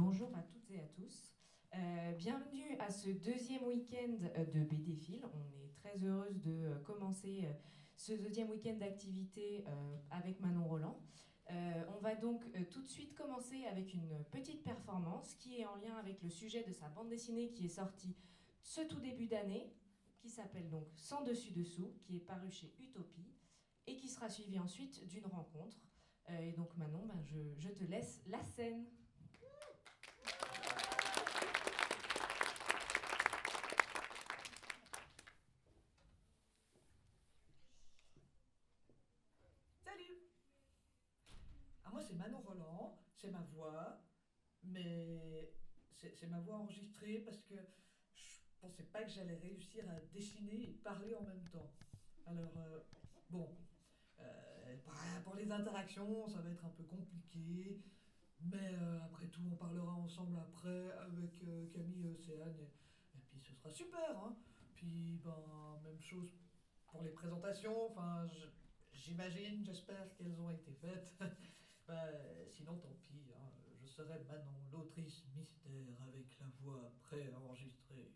bonjour à toutes et à tous. Bienvenue à ce deuxième week-end de BDphil. On est très heureuse de commencer ce deuxième week-end d'activité avec Manon Roland. On va donc tout de suite commencer avec une petite performance qui est en lien avec le sujet de sa bande dessinée qui est sortie ce tout début d'année, qui s'appelle donc Sans dessus-dessous, qui est paru chez Utopie et qui sera suivie ensuite d'une rencontre. Et donc Manon, je te laisse la scène. Salut! Alors moi c'est Manon Roland, c'est ma voix, mais c'est ma voix enregistrée parce que je pensais pas que j'allais réussir à dessiner et parler en même temps. Alors bon, pour les interactions ça va être un peu compliqué, mais après tout on parlera ensemble après avec Camille et Océane et puis ce sera super, hein. Puis ben même chose pour les présentations, enfin j'imagine, j'espère qu'elles ont été faites. Bah, sinon, tant pis, hein, je serai Manon, l'autrice mystère avec la voix préenregistrée.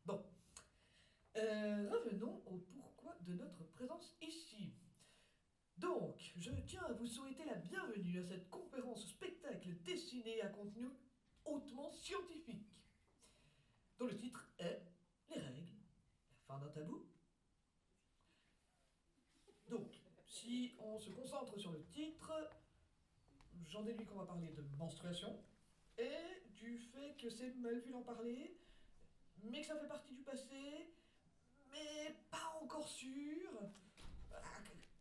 Bon, revenons au pourquoi de notre présence ici. Donc, je tiens à vous souhaiter la bienvenue à cette conférence spectacle dessiné à contenu hautement scientifique, dont le titre est Les règles, la fin d'un tabou. Donc, si on se concentre sur le titre, j'en déduis qu'on va parler de menstruation et du fait que c'est mal vu d'en parler, mais que ça fait partie du passé, mais pas encore sûr,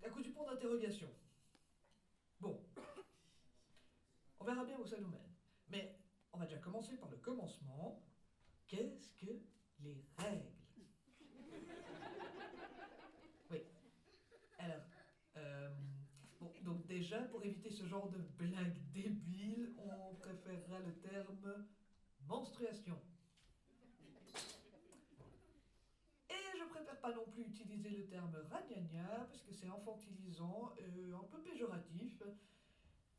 à cause du point d'interrogation. Bon, on verra bien où ça nous mène. Mais on va déjà commencer par le commencement. Qu'est-ce que les règles? Oui, alors, euh, bon, donc déjà, pour éviter ce genre de blague débile, on préférera le terme menstruation. Et je préfère pas non plus utiliser le terme ragnagna parce que c'est infantilisant, un peu péjoratif.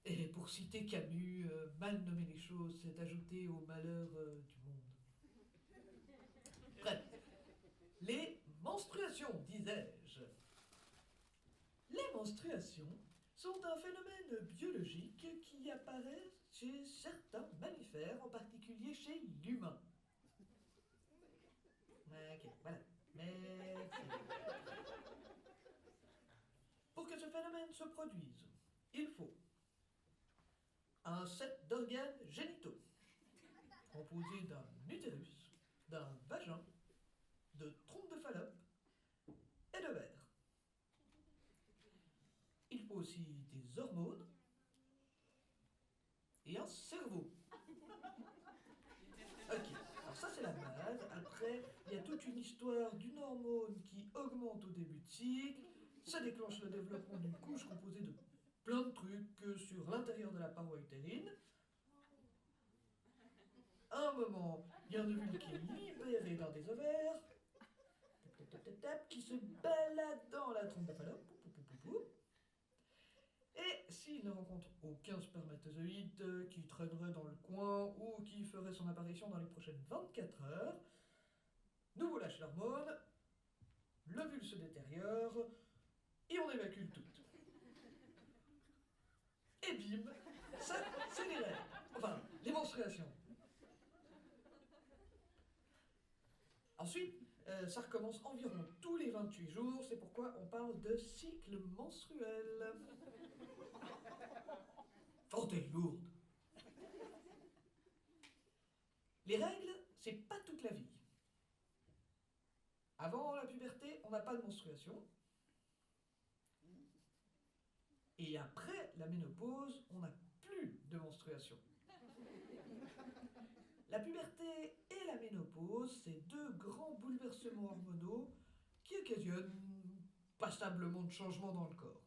Et pour citer Camus, mal nommer les choses, c'est ajouter au malheur du monde. Bref, les menstruations, disais-je. Les menstruations sont un phénomène biologique qui apparaît chez certains mammifères, en particulier chez l'humain. Ok, voilà. Mais pour que ce phénomène se produise, il faut un set d'organes génitaux, composé d'un utérus, d'un vagin, de trompe de Fallope et de verre. Il faut aussi des hormones et un cerveau. Ok, alors ça c'est la base. Après, il y a toute une histoire d'une hormone qui augmente au début de cycle. Ça déclenche le développement d'une couche composée de plein de trucs sur l'intérieur de la paroi utérine. À un moment, il y a un ovule qui est libéré dans des ovaires, qui se balade dans la trompe de Fallope, et s'il ne rencontre aucun spermatozoïde qui traînerait dans le coin ou qui ferait son apparition dans les prochaines 24 heures, nous vous lâche l'hormone, l'ovule se détériore et on évacue le tout. Et bim, ça c'est les règles. Enfin, les menstruations. Ensuite, ça recommence environ tous les 28 jours, c'est pourquoi on parle de cycle menstruel. Oh, t'es lourde. Les règles, c'est pas toute la vie. Avant la puberté, on n'a pas de menstruation. Et après la ménopause, on n'a plus de menstruation. La puberté et la ménopause, c'est deux grands bouleversements hormonaux qui occasionnent passablement de changements dans le corps.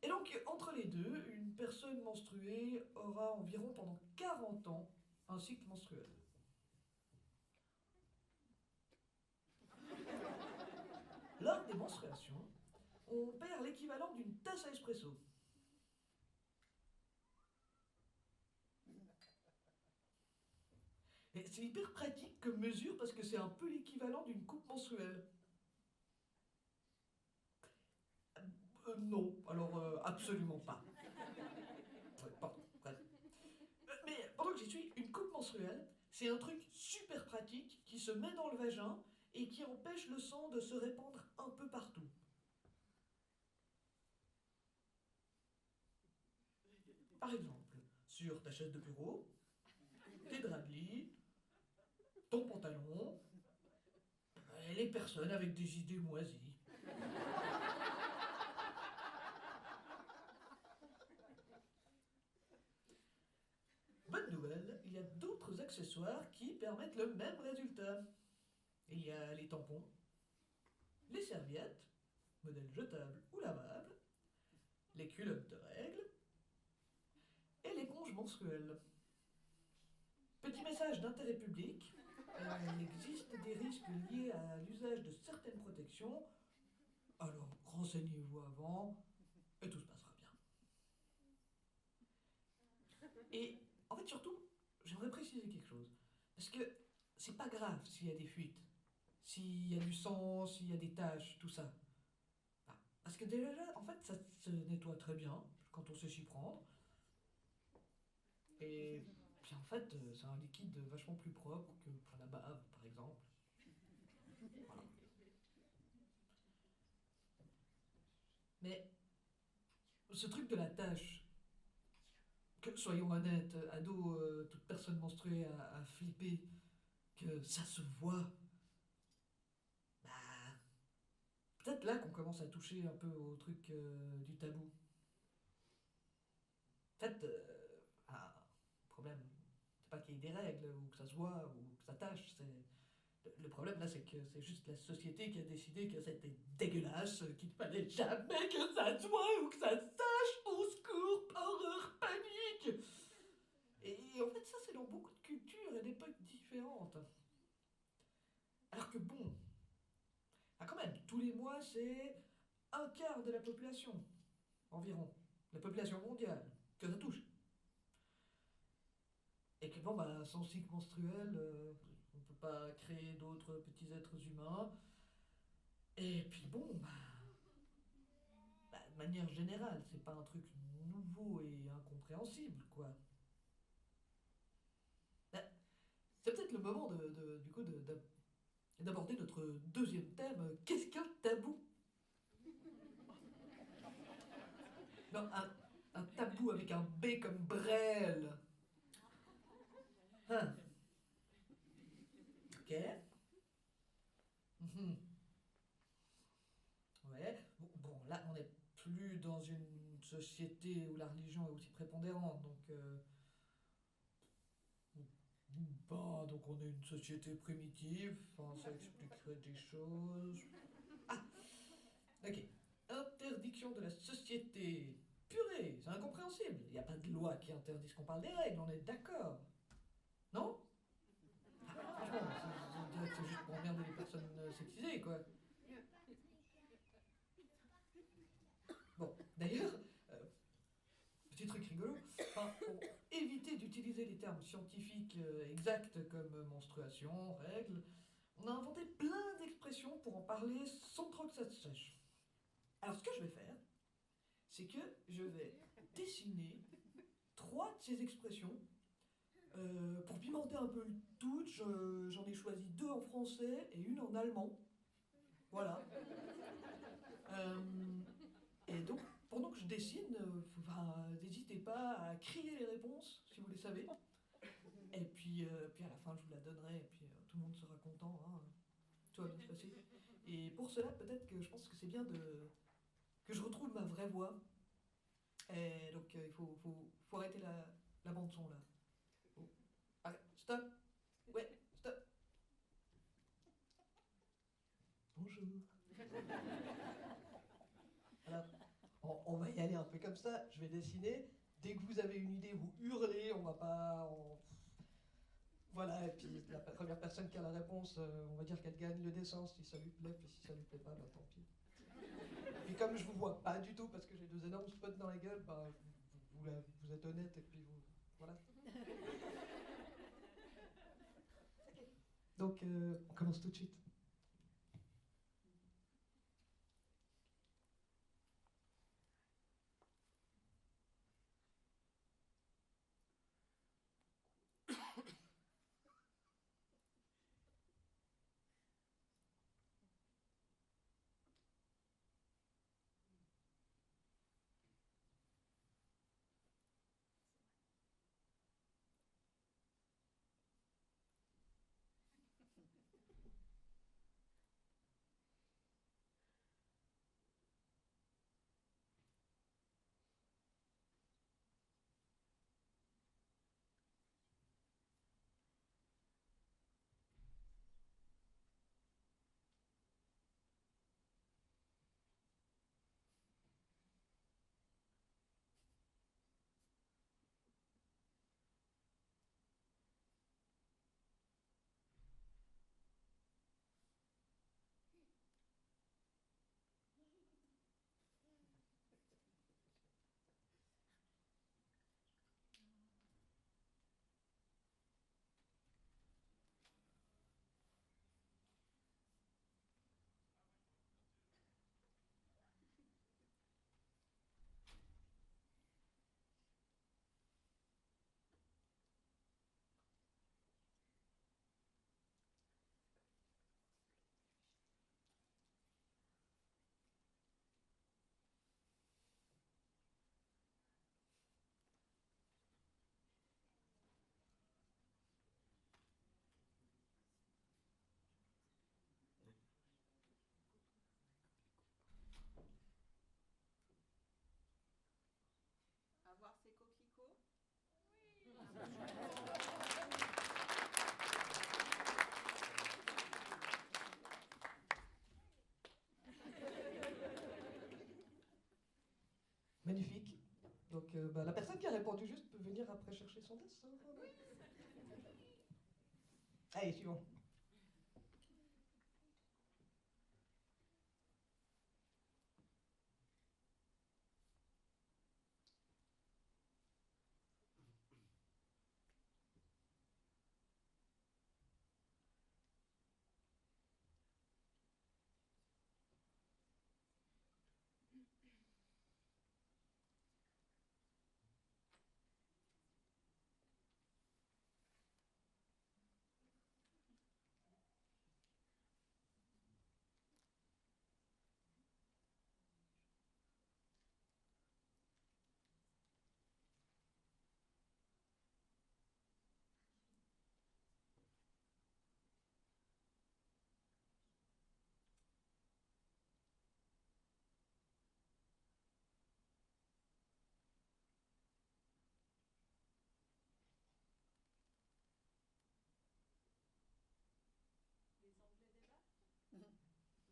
Et donc, entre les deux, une personne menstruée aura environ pendant 40 ans un cycle menstruel. Lors des menstruations, on perd l'équivalent d'une tasse à espresso. c'est hyper pratique comme mesure parce que c'est un peu l'équivalent d'une coupe menstruelle. Non, alors absolument pas. Ouais, pardon, bref. Mais pendant que j'y suis, une coupe menstruelle, c'est un truc super pratique qui se met dans le vagin et qui empêche le sang de se répandre un peu partout. Par exemple, sur ta chaise de bureau, tes draps de lit, ton pantalon, et les personnes avec des idées moisies. Bonne nouvelle, il y a d'autres accessoires qui permettent le même résultat. Il y a les tampons, les serviettes, modèles jetables ou lavables, les culottes de règles et l'éponge menstruelle. Petit message d'intérêt public, il existe des risques liés à l'usage de certaines protections, alors renseignez-vous avant et tout se passera bien. Et en fait surtout, j'aimerais préciser quelque chose, parce que c'est pas grave s'il y a des fuites, s'il y a du sang, s'il y a des taches, tout ça. Parce que déjà, en fait, ça se nettoie très bien quand on sait s'y prendre. Et puis en fait, c'est un liquide vachement plus propre que la bave, par exemple. Voilà. Mais ce truc de la tâche, que soyons honnêtes, ado, toute personne menstruée a flippé que ça se voit. Bah, peut-être là qu'on commence à toucher un peu au truc du tabou. En fait, le problème, c'est pas qu'il y ait des règles ou que ça se voit ou que ça tâche, le problème là, c'est que c'est juste la société qui a décidé que c'était dégueulasse, qu'il ne fallait jamais que ça se voit ou que ça se sache. Au secours, horreur, panique. Et en fait, ça, c'est dans beaucoup de cultures et d'époques différentes. Alors que bon, quand même, tous les mois, c'est un quart de la population, environ, la population mondiale, que ça touche. Et que bon, bah, sans cycle menstruel, on ne peut pas créer d'autres petits êtres humains. Et puis bon, de manière générale, c'est pas un truc nouveau et incompréhensible, quoi. Bah, c'est peut-être le moment du coup, d'aborder notre deuxième thème. Qu'est-ce qu'un tabou? Non, un tabou avec un B comme Brel. Hein? Ok. Mhm. Ouais. Bon, là, on n'est plus dans une société où la religion est aussi prépondérante, donc. Bah, donc on est une société primitive, enfin, ça expliquerait des choses. Ah, ok. Interdiction de la société. Purée, c'est incompréhensible. Il n'y a pas de loi qui interdise qu'on parle des règles, on est d'accord. Non? Franchement, on dirait que c'est juste pour emmerder les personnes sexisées, quoi. Bon, d'ailleurs, euh, petit truc rigolo, enfin, pour éviter d'utiliser les termes scientifiques exacts comme menstruation, règles, on a inventé plein d'expressions pour en parler sans trop que ça se sache. Alors ce que je vais faire, c'est que je vais dessiner trois de ces expressions. Pour pimenter un peu le tout, j'en ai choisi deux en français et une en allemand. Voilà. Euh, et donc, pendant que je dessine, n'hésitez pas à crier les réponses si vous les savez. Et puis à la fin, je vous la donnerai et puis tout le monde sera content. Hein. Tout va bien se passer. Et pour cela, peut-être que je pense que c'est bien que je retrouve ma vraie voix. Et donc, faut arrêter la bande-son là. Oh. Arrête, stop! Ouais, stop! Bonjour! Voilà. On va y aller un peu comme ça. Je vais dessiner. Dès que vous avez une idée, vous hurlez. On va pas. Voilà, et puis la première personne qui a la réponse, on va dire qu'elle gagne le dessin si ça lui plaît, puis si ça lui plaît pas, bah tant pis. Et comme je vous vois pas du tout parce que j'ai deux énormes spots dans la gueule, bah vous êtes honnête et puis vous. Voilà. Donc, on commence tout de suite. Avoir ses coquelicots. Magnifique. Donc, la personne qui a répondu juste peut venir après chercher son dessin. Allez, suivant.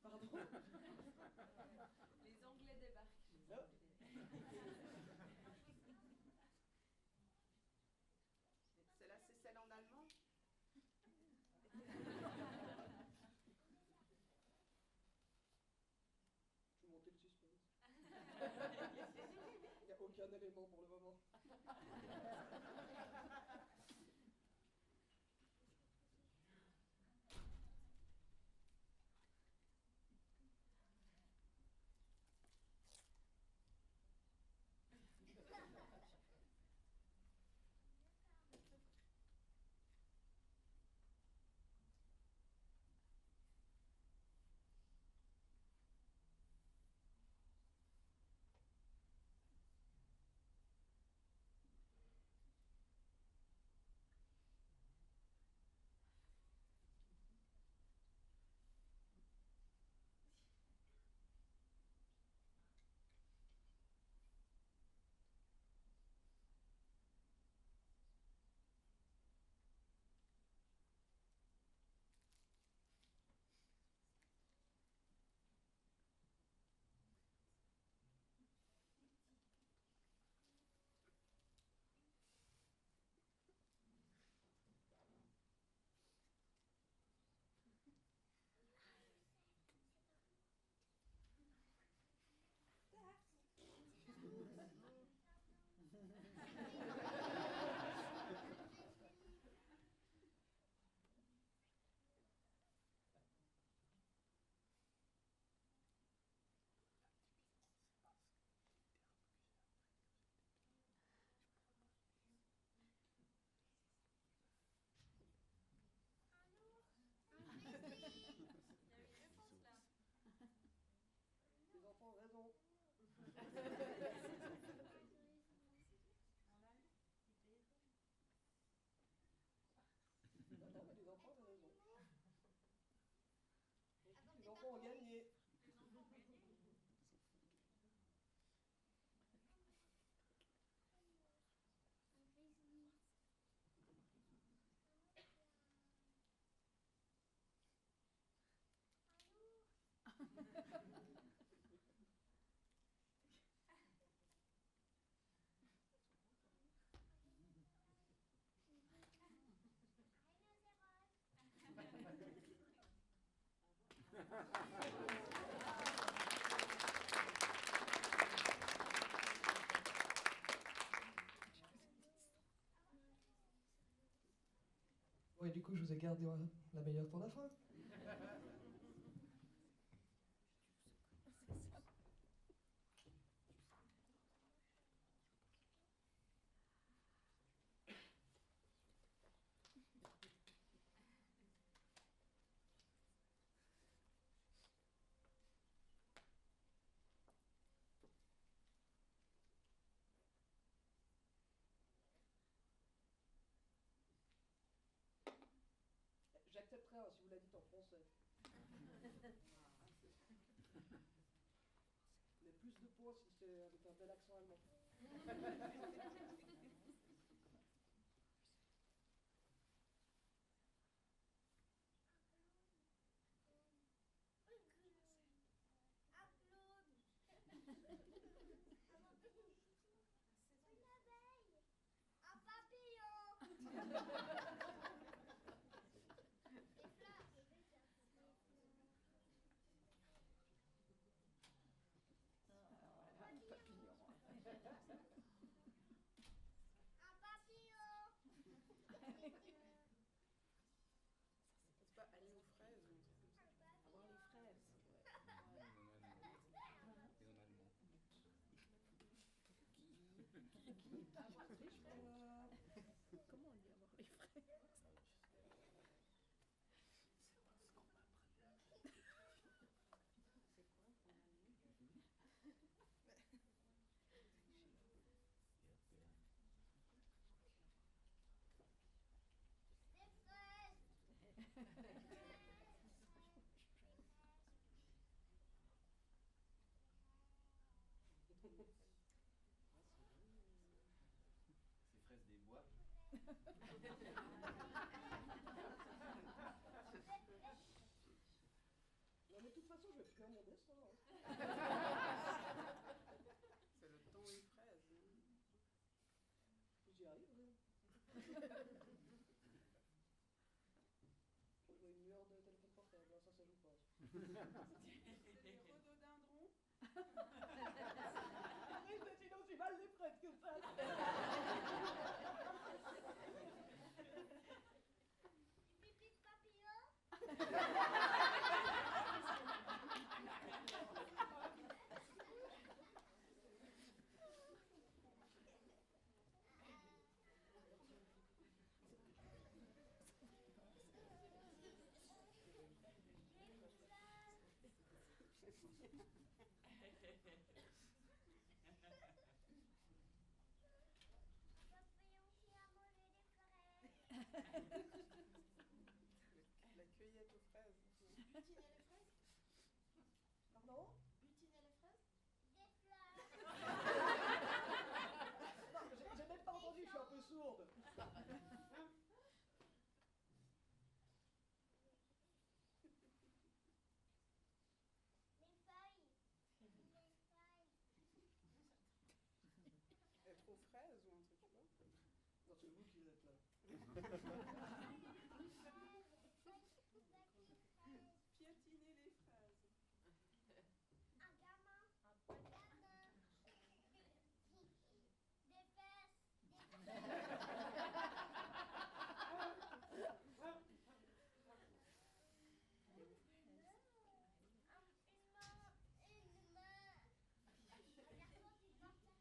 Les Anglais débarquent. Pardon? Les Anglais débarquent. Celle-là, c'est celle en allemand. Je vais monter le suspense. Il n'y a aucun élément pour le moment. Non, mais les enfants, t'as raison. Les enfants ont gagné. Ouais, du coup, je vous ai gardé la meilleure pour la fin. J'accepterais hein, si vous la dites en français. Mais plus de points si c'est avec un bel accent allemand. C'est pas aller aux fraises ou un truc comme ça. Avoir les fraises. Comment on dit avoir les fraises? C'est quoi en allemand? C'est fraises des bois. Non, mais de toute façon, je vais faire mon destin. Hein. C'est le temps des fraises. J'y arriverai. Je vois une lueur de téléphone portable, hein, ça joue pas. C'est des rhododendrons. Oui, mais sinon, c'est mal les prêtres que ça. Pipi de papillon. Papillon qui a mangé des fraises. La cueillette aux fraises. Butiner les fraises. Pardon? Butiner les fraises. Des fleurs. Non, j'ai même pas entendu, je suis un peu sourde. Les feuilles. Les feuilles. Être aux fraises ou un truc, tu vois. Non, c'est vous qui êtes là. Piétiner les fraises. Un gamin. Un gamin. Des fesses. Une main. Une main. Un garçon qui porte sa fesse. Non. Un garçon qui porte sa fesse.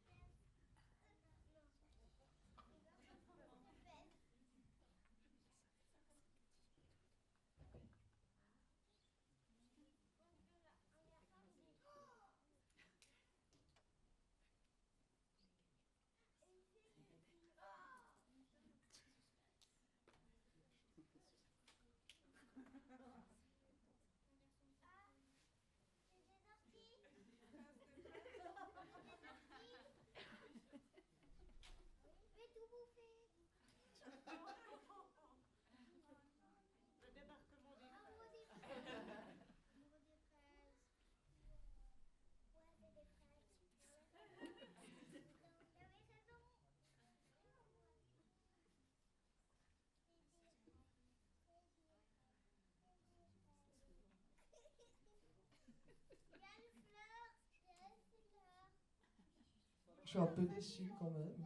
suis un peu déçue quand même.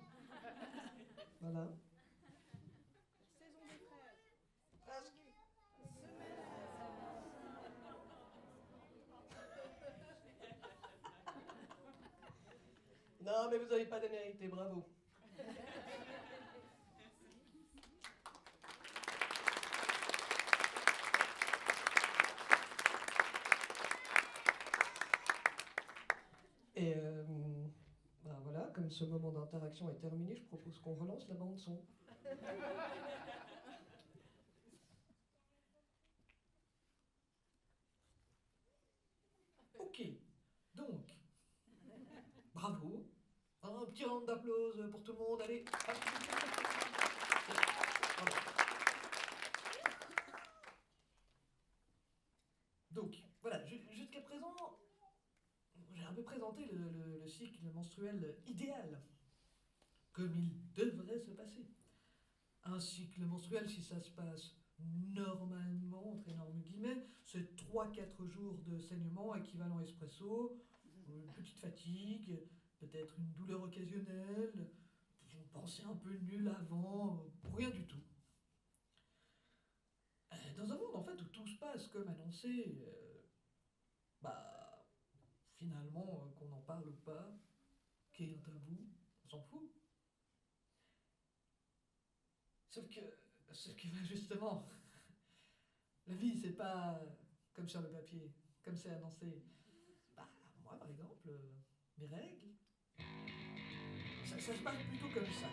Voilà. Saison des fraises. Presque. Non, mais vous n'avez pas démérité, bravo. Et ben voilà, comme ce moment d'interaction est terminé, je propose qu'on relance la bande son. Ok, donc, bravo. Un petit round d'applause pour tout le monde, allez. Hop. Voilà. Donc, voilà, jusqu'à présent, j'ai un peu présenté le cycle menstruel idéal, comme il devrait se passer. Un cycle menstruel, si ça se passe normalement, entre énormes guillemets, c'est 3-4 jours de saignement équivalent espresso, une petite fatigue, peut-être une douleur occasionnelle, une pensée un peu nulle avant, rien du tout. Dans un monde en fait où tout se passe comme annoncé, bah finalement qu'on en parle ou pas, qu'il y ait un tabou, on s'en fout. Sauf que, bah, justement, la vie c'est pas comme sur le papier, comme c'est annoncé. Bah moi par exemple, mes règles, ça se passe plutôt comme ça.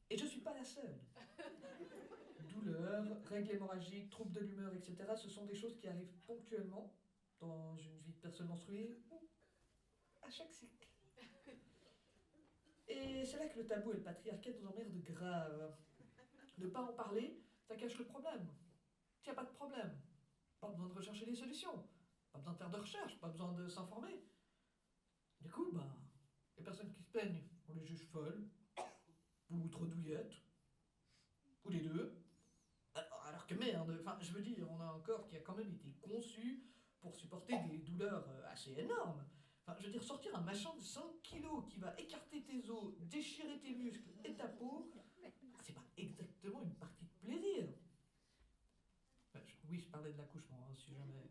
Et je suis pas la seule. Douleurs, règles hémorragiques, troubles de l'humeur, etc. Ce sont des choses qui arrivent ponctuellement dans une vie de personne menstruée ou à chaque cycle. Et c'est là que le tabou et le patriarcat nous emmerdent grave. Ne pas en parler, ça cache le problème. S'il n'y a pas de problème, pas besoin de rechercher des solutions, pas besoin de faire de recherche, pas besoin de s'informer. Du coup, bah, les personnes qui se plaignent, on les juge folles, ou trop douillettes, ou les deux. Alors que merde, enfin, je veux dire, on a un corps qui a quand même été conçu pour supporter des douleurs assez énormes. Enfin, je veux dire, sortir un machin de 5 kilos qui va écarter tes os, déchirer tes muscles et ta peau, c'est pas exactement une partie de plaisir. Enfin, oui, je parlais de l'accouchement, hein, si jamais.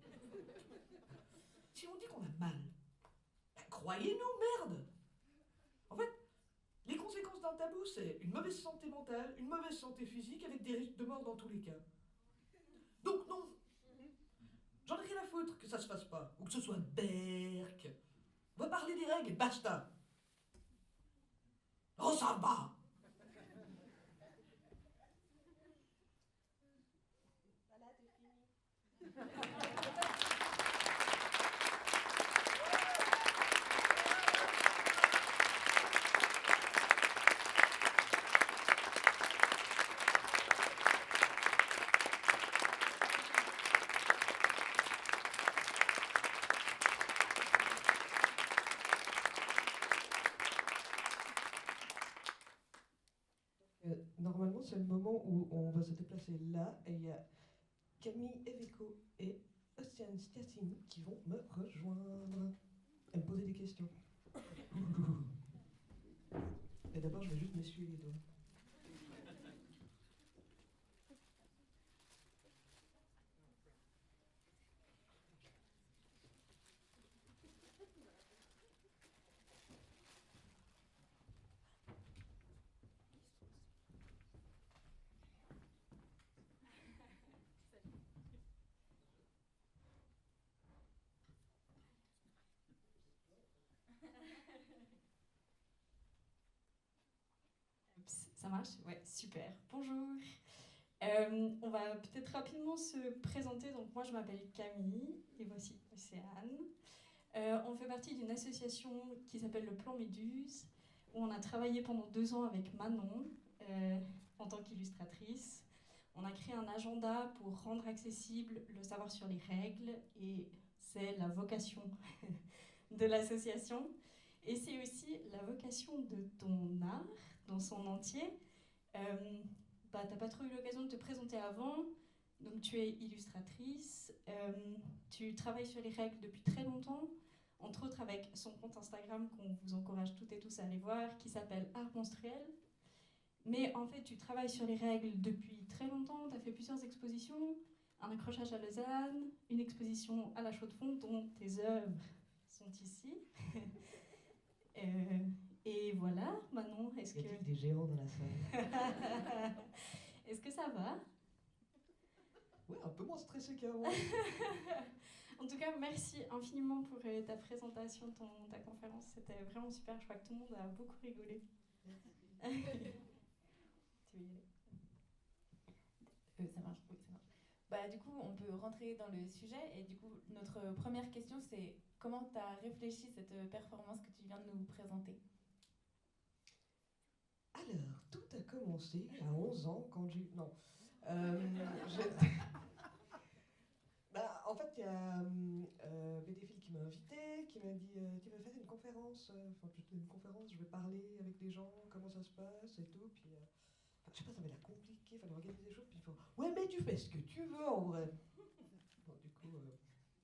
Si on dit qu'on a mal, bah, croyez-nous, merde. En fait, les conséquences d'un tabou, c'est une mauvaise santé mentale, une mauvaise santé physique avec des risques de mort dans tous les cas. Donc non, j'en ai rien à foutre que ça se fasse pas, ou que ce soit berk. On va parler des règles et basta. Oh, ça va. Voilà, c'est fini. Normalement, c'est le moment où on va se déplacer là, et il y a Camille Eveco et Ostian Stiassini qui vont me rejoindre et me poser des questions. Et d'abord, je vais juste m'essuyer les doigts. Ça marche? Ouais, super. Bonjour. On va peut-être rapidement se présenter. Donc moi, je m'appelle Camille et voici Océane. On fait partie d'une association qui s'appelle le Plan Méduse, où on a travaillé pendant 2 ans avec Manon en tant qu'illustratrice. On a créé un agenda pour rendre accessible le savoir sur les règles, et c'est la vocation de l'association. Et c'est aussi la vocation de ton art dans son entier. T'as pas trop eu l'occasion de te présenter avant, donc tu es illustratrice, tu travailles sur les règles depuis très longtemps, entre autres avec son compte Instagram qu'on vous encourage toutes et tous à aller voir, qui s'appelle Art Monstruel. Mais en fait, tu travailles sur les règles depuis très longtemps, tu as fait plusieurs expositions, un accrochage à Lausanne, une exposition à la Chaux-de-Fonds, dont tes œuvres sont ici. Et voilà, Manon, est-ce que... Y a-t-il des géants dans la salle? Est-ce que ça va? Oui, un peu moins stressé qu'avant. En tout cas, merci infiniment pour ta présentation, ta conférence. C'était vraiment super. Je crois que tout le monde a beaucoup rigolé. Tu veux y aller? Ça marche, oui, ça marche. Bah, du coup, on peut rentrer dans le sujet. Et du coup, notre première question, c'est comment tu as réfléchi cette performance que tu viens de nous présenter? Alors, tout a commencé à 11 ans quand j'ai... Non. En fait, il y a BDphil qui m'a invité, qui m'a dit tu vas faire une conférence, enfin plutôt une conférence, je vais parler avec des gens, comment ça se passe et tout. Puis, je sais pas, ça avait l'air compliqué, il fallait organiser des choses. Puis ils font ouais, mais tu fais ce que tu veux en vrai. Bon, du coup,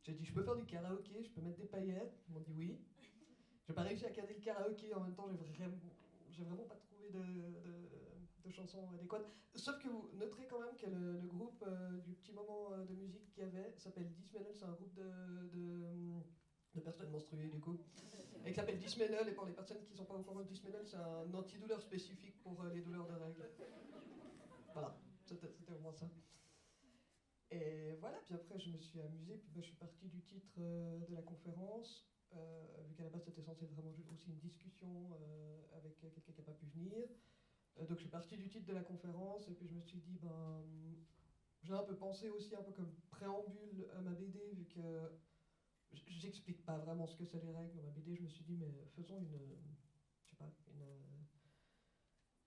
j'ai dit je peux faire du karaoké, je peux mettre des paillettes. Ils m'ont dit oui. J'ai pas réussi à caser le karaoké, en même temps, j'ai vraiment pas trouvé de chansons adéquates. Sauf que vous noterez quand même que le groupe du petit moment de musique qu'il y avait s'appelle Dismenol, c'est un groupe de personnes menstruées du coup. Et qui s'appelle Dismenol, et pour les personnes qui ne sont pas au courant de Dismenol, c'est un antidouleur spécifique pour les douleurs de règles. Voilà, c'était au moins ça. Et voilà, puis après je me suis amusée, puis je suis partie du titre de la conférence. Vu qu'à la base c'était censé être vraiment aussi une discussion avec quelqu'un qui n'a pas pu venir. Donc je suis partie du titre de la conférence et puis je me suis dit, j'ai un peu pensé aussi un peu comme préambule à ma BD, vu que j'explique pas vraiment ce que c'est les règles dans ma BD. Je me suis dit, mais faisons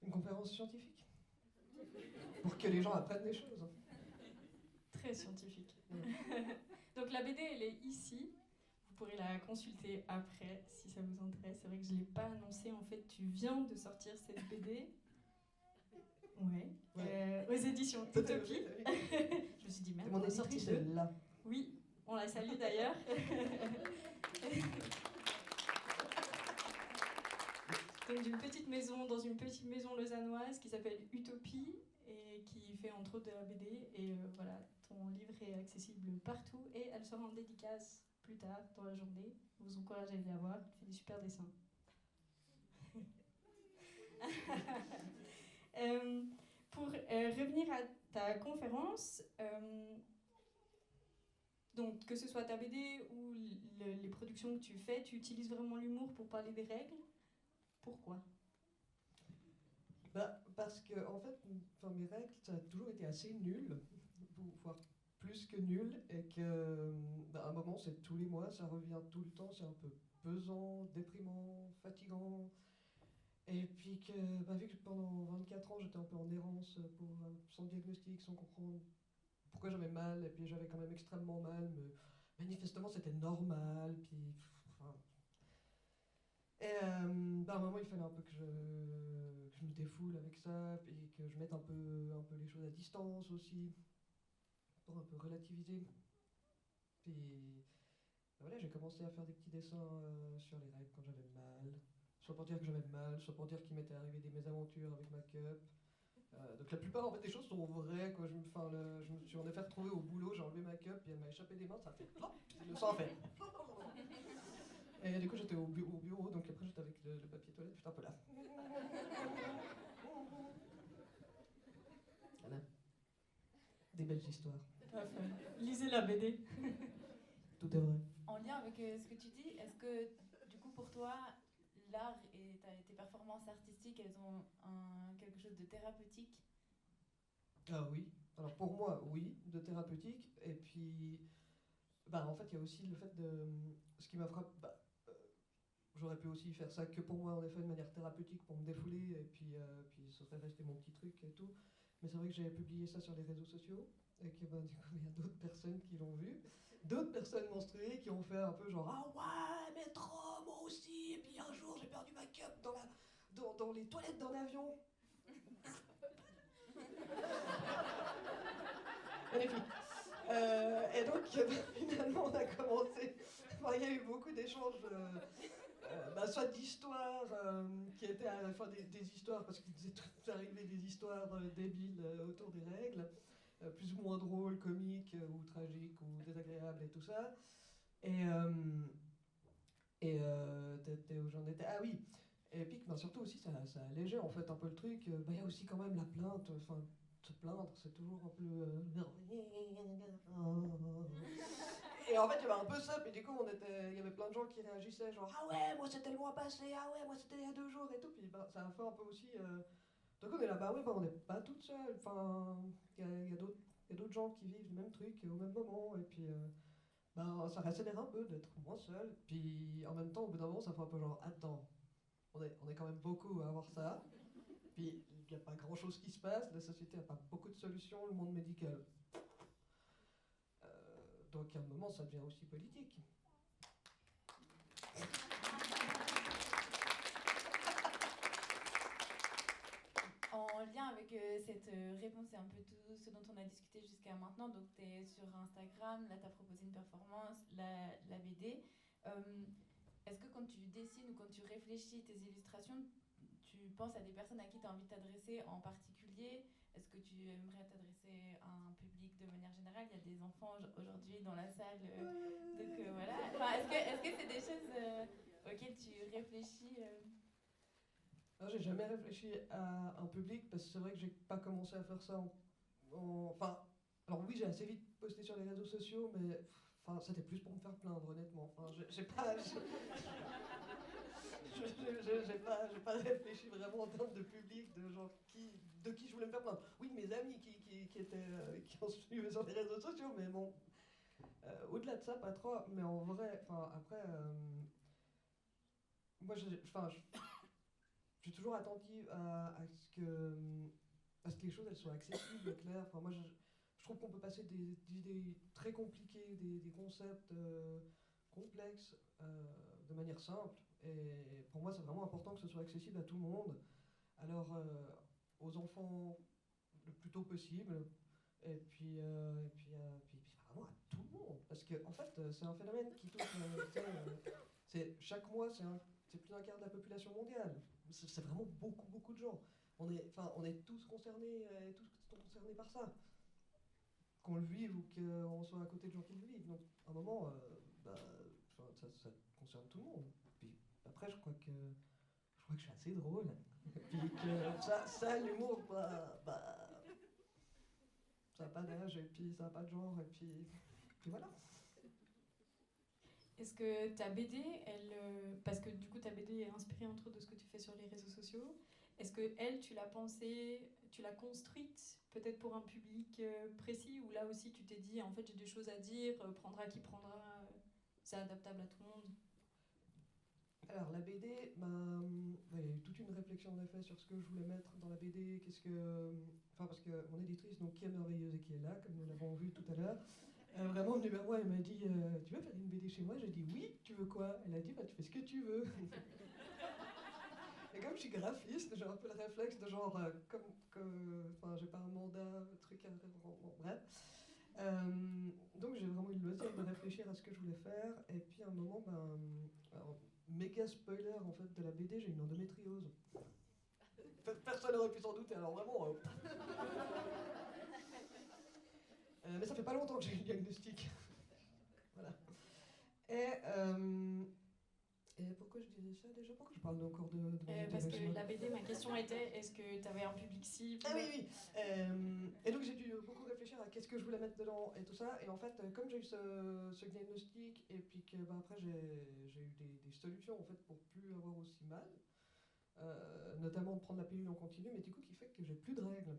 une conférence scientifique pour que les gens apprennent des choses. Très scientifique. Donc la BD, elle est ici. Vous pourrez la consulter après si ça vous intéresse. C'est vrai que je ne l'ai pas annoncé. En fait, tu viens de sortir cette BD. Ouais. Aux éditions Utopie. Je me suis dit, merde, mon éditrice est là. Oui, on la salue d'ailleurs. Donc dans une petite maison lausannoise qui s'appelle Utopie et qui fait entre autres de la BD. Et voilà, ton livre est accessible partout et elle sera en dédicace plus tard dans la journée. Je vous encourage à y aller voir, elle fait des super dessins. Pour revenir à ta conférence, donc que ce soit ta BD ou les productions que tu fais, tu utilises vraiment l'humour pour parler des règles. Pourquoi? Parce que en fait, mes règles, ça a toujours été assez nul, voire plus que nul, et que à un moment c'est tous les mois, ça revient tout le temps, c'est un peu pesant, déprimant, fatigant. Et puis que vu que pendant 24 ans j'étais un peu en errance sans diagnostic, sans comprendre pourquoi j'avais mal, et puis j'avais quand même extrêmement mal, mais manifestement c'était normal, puis et à un moment il fallait un peu que je me défoule avec ça, puis que je mette un peu les choses à distance aussi, pour un peu relativiser. Puis voilà, j'ai commencé à faire des petits dessins sur les règles quand j'avais mal, soit pour dire que j'avais mal, soit pour dire qu'il m'était arrivé des mésaventures avec ma cup. Donc la plupart en fait des choses sont vraies, quoi. Je me suis en effet retrouvé au boulot, j'ai enlevé ma cup, puis elle m'a échappé des mains, ça a fait plop, le sang a fait. Et du coup j'étais au bureau, donc après j'étais avec le papier toilette, putain un peu là. Voilà. Des belles histoires. Lisez la BD. Tout est vrai. En lien avec ce que tu dis, est-ce que du coup pour toi, l'art et tes performances artistiques, elles ont quelque chose de thérapeutique? Ah oui. Alors pour moi, oui, de thérapeutique. Et puis, bah, en fait, il y a aussi le fait de... Ce qui m'a frappé... j'aurais pu aussi faire ça que pour moi, en effet, de manière thérapeutique, pour me défouler, et puis ça serait resté mon petit truc et tout. Mais c'est vrai que j'avais publié ça sur les réseaux sociaux, et que ben, du coup, il y a d'autres personnes qui l'ont vu. D'autres personnes menstruées qui ont fait un peu genre « Ah ouais, mais trop, moi aussi !» Et puis un jour, j'ai perdu ma cup dans les toilettes d'un avion. Magnifique. Et donc, finalement, on a commencé. Enfin, il y a eu beaucoup d'échanges, soit d'histoires qui étaient à la fin des histoires, parce qu'il nous est tout arrivé des histoires débiles autour des règles, plus ou moins drôles, comiques, ou tragiques, ou désagréables et tout ça. T'étais où j'en étais? Ah oui! Et puis, ben, surtout aussi, ça allégeait en fait un peu le truc. Il y a aussi quand même la plainte. Enfin, se plaindre, c'est toujours un peu. Et en fait, il y avait un peu ça, puis du coup, il y avait plein de gens qui réagissaient, genre ah ouais, moi c'était le mois passé, ah ouais, moi c'était il y a 2 jours et tout. Puis ben, ça a fait un peu aussi. Donc on est là, bah oui, bah, on n'est pas toutes seules. Enfin, il y a d'autres gens qui vivent le même truc au même moment, et puis. Ben, ça rassure un peu d'être moins seul. Puis en même temps, au bout d'un moment, ça fait un peu genre attends, on est quand même beaucoup à avoir ça. Puis il n'y a pas grand chose qui se passe, la société n'a pas beaucoup de solutions, le monde médical. Donc à un moment, ça devient aussi politique. En lien avec cette réponse et un peu tout ce dont on a discuté jusqu'à maintenant, donc tu es sur Instagram, là tu as proposé une performance, la BD. Est-ce que quand tu dessines ou quand tu réfléchis tes illustrations, tu penses à des personnes à qui tu as envie de t'adresser en particulier? Est-ce que tu aimerais t'adresser à un public de manière générale? Il y a des enfants aujourd'hui dans la salle, donc voilà. Enfin, est-ce que c'est des choses auxquelles tu réfléchis J'ai jamais réfléchi à un public parce que c'est vrai que j'ai pas commencé à faire ça enfin, alors oui, j'ai assez vite posté sur les réseaux sociaux, mais enfin, c'était plus pour me faire plaindre, honnêtement. Enfin, j'ai pas, j'ai pas réfléchi vraiment en termes de public, de gens de qui je voulais me faire plaindre. Oui, mes amis qui ont suivi sur les réseaux sociaux, mais bon, au-delà de ça, pas trop. Mais en vrai, enfin, après, moi, je suis toujours attentive à ce que les choses elles soient accessibles, claires. Enfin, moi, je trouve qu'on peut passer des idées très compliquées, des concepts complexes de manière simple. Et pour moi, c'est vraiment important que ce soit accessible à tout le monde. Alors, aux enfants le plus tôt possible, et puis vraiment à tout le monde. Parce que, en fait, c'est un phénomène qui touche. Chaque mois, c'est plus d'un quart de la population mondiale. C'est vraiment beaucoup, beaucoup de gens. On est tous concernés, par ça. Qu'on le vive ou qu'on soit à côté de gens qui le vivent. Donc, à un moment, ça concerne tout le monde. Puis après, je crois que je suis assez drôle. Puis que ça l'humour, ça n'a pas d'âge, et puis ça n'a pas de genre, et puis voilà. Est-ce que ta BD, parce que du coup ta BD est inspirée entre autres de ce que tu fais sur les réseaux sociaux, est-ce que elle, tu l'as pensée, tu l'as construite peut-être pour un public précis, ou là aussi tu t'es dit en fait j'ai des choses à dire, prendra qui prendra, c'est adaptable à tout le monde? Alors la BD, il y a eu toute une réflexion en effet sur ce que je voulais mettre dans la BD, parce que mon éditrice, donc, qui est merveilleuse et qui est là, comme nous l'avons vu tout à l'heure, vraiment venue vers moi et m'a dit tu veux faire une BD chez moi? J'ai dit oui, tu veux quoi? Elle a dit tu fais ce que tu veux. Et comme je suis graphiste, j'ai un peu le réflexe de genre, j'ai pas un mandat, truc à bref. Donc j'ai vraiment eu le loisir de réfléchir à ce que je voulais faire, et puis à un moment, alors, méga spoiler en fait de la BD, j'ai une endométriose. Personne n'aurait pu s'en douter, alors vraiment. Mais ça fait pas longtemps que j'ai eu le diagnostic. Voilà. Et pourquoi pourquoi je disais ça déjà? Pourquoi je parle encore de mon Parce que intéressement? la BD, ma question était, est-ce que tu avais un public cible? Ah oui, oui. Et donc j'ai dû beaucoup réfléchir à qu'est-ce que je voulais mettre dedans et tout ça. Et en fait, comme j'ai eu ce diagnostic et puis que après j'ai eu des solutions en fait pour plus avoir aussi mal, notamment de prendre la pilule en continu, mais du coup qui fait que j'ai plus de règles.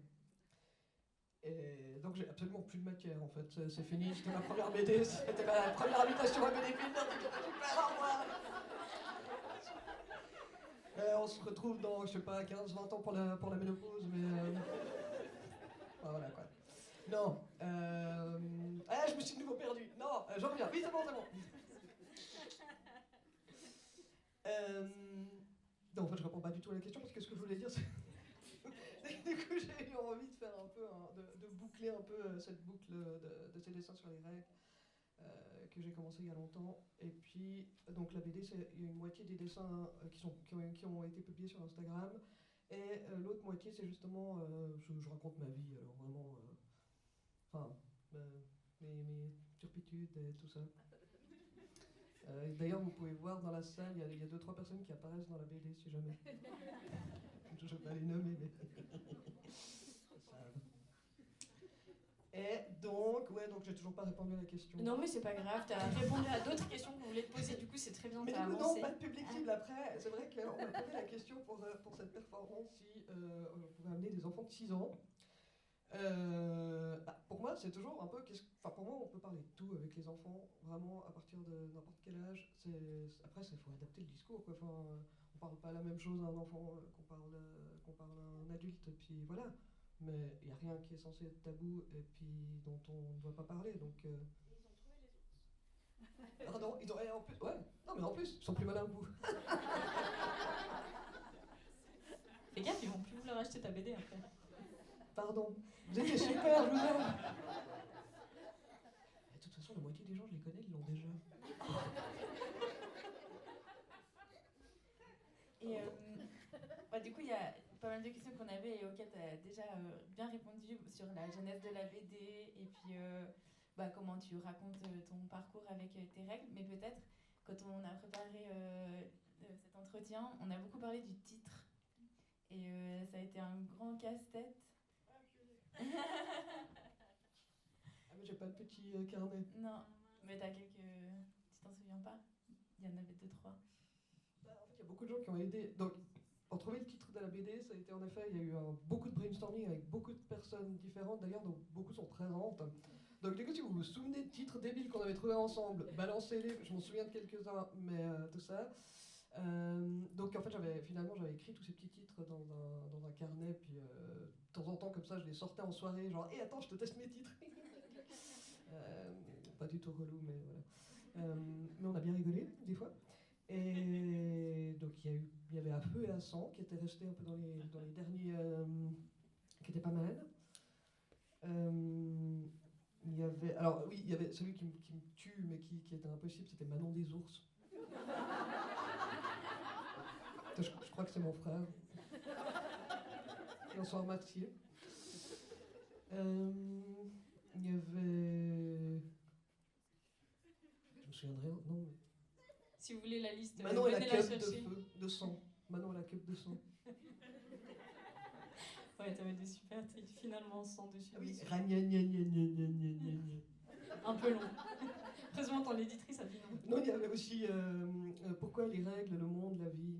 Et donc j'ai absolument plus de matière en fait. C'est fini. C'était ma première BD. C'était ma première invitation à BD Film. Super, au revoir. On se retrouve dans, je sais pas, 15-20 ans pour la ménopause, mais... enfin, voilà, quoi. Non. Ah, je me suis de nouveau perdu. Non, j'en reviens. Oui, c'est bon, c'est bon. Non, en fait, je réponds pas du tout à la question, parce que ce que je voulais dire, c'est... du coup, j'ai eu envie de faire un peu, de boucler un peu cette boucle de ces dessins sur les règles. Que j'ai commencé il y a longtemps. Et puis, donc la BD, il y a une moitié des dessins qui ont été publiés sur Instagram. Et l'autre moitié, c'est justement, je raconte ma vie, alors vraiment, enfin, mes turpitudes et tout ça. D'ailleurs, vous pouvez voir dans la salle, il y a 2-3 personnes qui apparaissent dans la BD, si jamais. Je ne vais pas les nommer, mais... Et donc, ouais, donc j'ai toujours pas répondu à la question. Non, mais c'est pas grave, tu as répondu à d'autres questions qu'on voulait te poser, du coup, c'est très bien, Mais tu du as coup, avancé. non, pas de public cible. Après, c'est vrai qu'on m'a posé la question pour cette performance si on pouvait amener des enfants de 6 ans. Pour moi, c'est toujours un peu... Enfin, pour moi, on peut parler de tout avec les enfants, vraiment, à partir de n'importe quel âge. Après, il faut adapter le discours, quoi. Enfin, on parle pas la même chose à un enfant qu'on parle à un adulte, et puis voilà. Mais il n'y a rien qui est censé être tabou et puis dont on ne doit pas parler, donc... Ils ont trouvé les ours. Pardon, ils ont... en plus, ouais, non mais en plus, ils sont plus malins que vous. Fais gaffe, ils vont plus vouloir acheter ta BD après. Pardon, vous étiez super, je vous aime. De toute façon, la moitié des gens, je les connais, ils l'ont déjà. Et du coup, il y a pas mal de questions qu'on avait et auxquelles tu as déjà bien répondu sur la genèse de la BD et puis comment tu racontes ton parcours avec tes règles. Mais peut-être, quand on a préparé cet entretien, on a beaucoup parlé du titre. Et ça a été un grand casse-tête. Ah, mais j'ai pas le petit carnet. Non, mais t'as quelques... Tu t'en souviens pas? Il y en avait 2-3. En fait, il y a beaucoup de gens qui ont aidé. Donc, pour trouver le titre de la BD, ça a été en effet, il y a eu beaucoup de brainstorming avec beaucoup de personnes différentes, d'ailleurs, donc beaucoup sont présentes. Donc, du coup, si vous vous souvenez de titres débiles qu'on avait trouvés ensemble, balancez-les, je m'en souviens de quelques-uns, mais tout ça. Donc, en fait, j'avais écrit tous ces petits titres dans un carnet, puis de temps en temps, comme ça, je les sortais en soirée, genre, hé, attends, je te teste mes titres. Pas du tout relou, mais voilà. Mais on a bien rigolé, des fois. Et donc il y avait À Feu et à Sang qui étaient restés un peu dans les derniers, qui étaient pas mal. Il y avait, alors oui, il y avait celui qui me tue mais qui était impossible, c'était Manon des ours. Je crois que c'est mon frère. Et on s'en remerciait. Il y avait... Je me souviens de rien, non. Si vous voulez la liste, Manon et la venez cup chercher. de sang. Manon et la cup de sang. Ouais, t'avais des super titres, finalement, sans dessus. Ah oui, dessus. Un peu long. Heureusement, ton éditrice a dit non. Non, il y avait aussi Pourquoi les règles, le monde, la vie.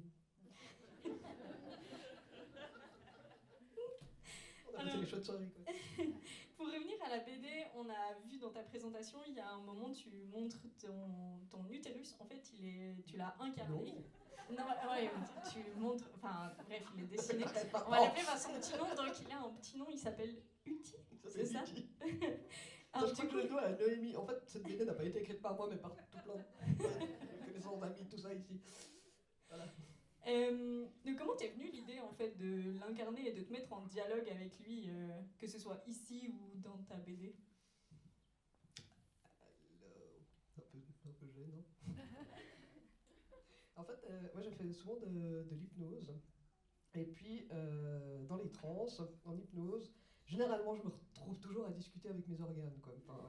On a passé les chouettes soirées, quoi. Pour revenir à la BD, on a vu dans ta présentation, il y a un moment, tu montres ton utérus. En fait, tu l'as incarné. Non, ouais, tu montres. Enfin, bref, il est dessiné. On va l'appeler par son petit nom. Donc, il a un petit nom, il s'appelle Uti. C'est ça? Je crois que je le dois à Noémie. En fait, cette BD n'a pas été écrite par moi, mais par tout plein de connaissances d'amis, tout ça ici. Voilà. Donc comment t'es venue l'idée en fait de l'incarner et de te mettre en dialogue avec lui, que ce soit ici ou dans ta BD? Un peu gênant. En fait, moi j'ai fait souvent de l'hypnose. Et puis, dans les trans, en hypnose, généralement je me retrouve toujours à discuter avec mes organes, quoi. Enfin,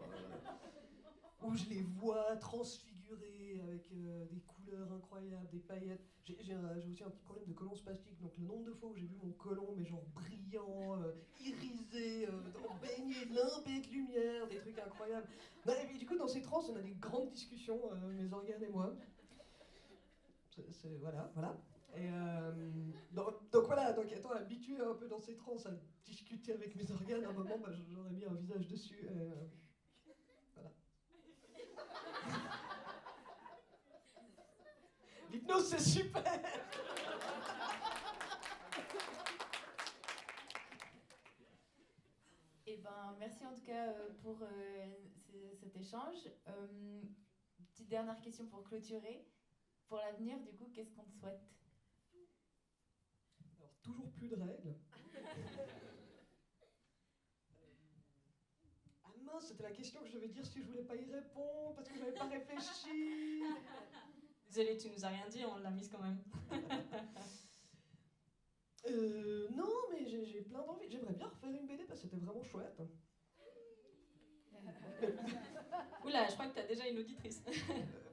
où je les vois transfigurés avec des couleurs couleurs incroyables, des paillettes. J'ai aussi un petit problème de côlon spastique, donc le nombre de fois où j'ai vu mon côlon, mais genre brillant, irisé, baigné, limbé de lumière, des trucs incroyables. Non, et puis, du coup, dans ces trans, on a des grandes discussions, mes organes et moi. Voilà, voilà. Et donc voilà, donc étant habitué un peu dans ces trans à discuter avec mes organes, à un moment, bah, j'aurais mis un visage dessus. Voilà. L'hypnose, c'est super! Eh ben, merci en tout cas pour cet échange. Petite dernière question pour clôturer. Pour l'avenir, du coup, qu'est-ce qu'on te souhaite? Alors, toujours plus de règles. Ah mince, c'était la question que je devais dire si je voulais pas y répondre, parce que j'avais pas réfléchi. Désolée, tu nous as rien dit, on l'a mise quand même. Non, mais j'ai plein d'envie. J'aimerais bien refaire une BD parce que c'était vraiment chouette. Oula, je crois que t'as déjà une auditrice.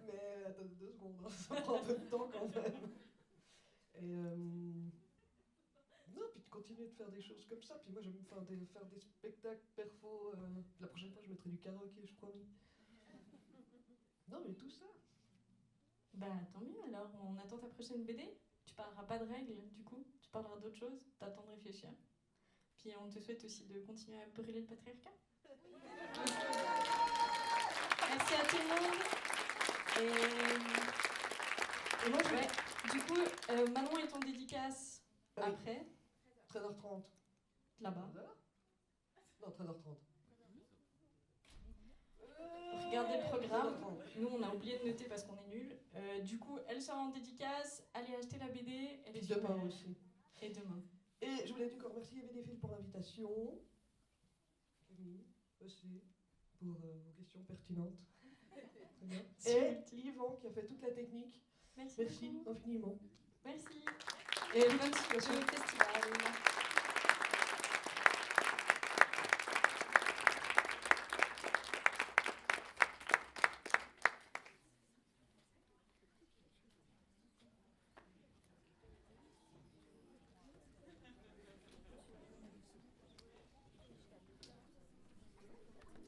Mais attends 2 secondes, hein, ça prend un peu de temps quand même. Et non, puis de continuer de faire des choses comme ça. Puis moi, j'aime faire des spectacles perfo. La prochaine fois, je mettrai du karaoké, je promis. Non, mais tout ça. Bah tant mieux alors, on attend ta prochaine BD. Tu parleras pas de règles du coup, tu parleras d'autre chose, t'attends de réfléchir. Puis on te souhaite aussi de continuer à brûler le patriarcat. Merci à tout le monde. Et moi je du coup, Manon est en dédicace Oui. après, 13h30. là-bas. 13h? Non, 13h30. Regardez le programme. 13h30. Nous, on a oublié de noter parce qu'on est nuls. Du coup, elle sera en dédicace. Allez acheter la BD. Elle est Puis super. demain aussi. Et demain. Et je voulais du coup remercier BDFil pour l'invitation. Camille aussi pour vos questions pertinentes. Très bien. Et Yvan qui a fait toute la technique. Merci Merci beaucoup. infiniment. Merci. Et bonne suite au festival.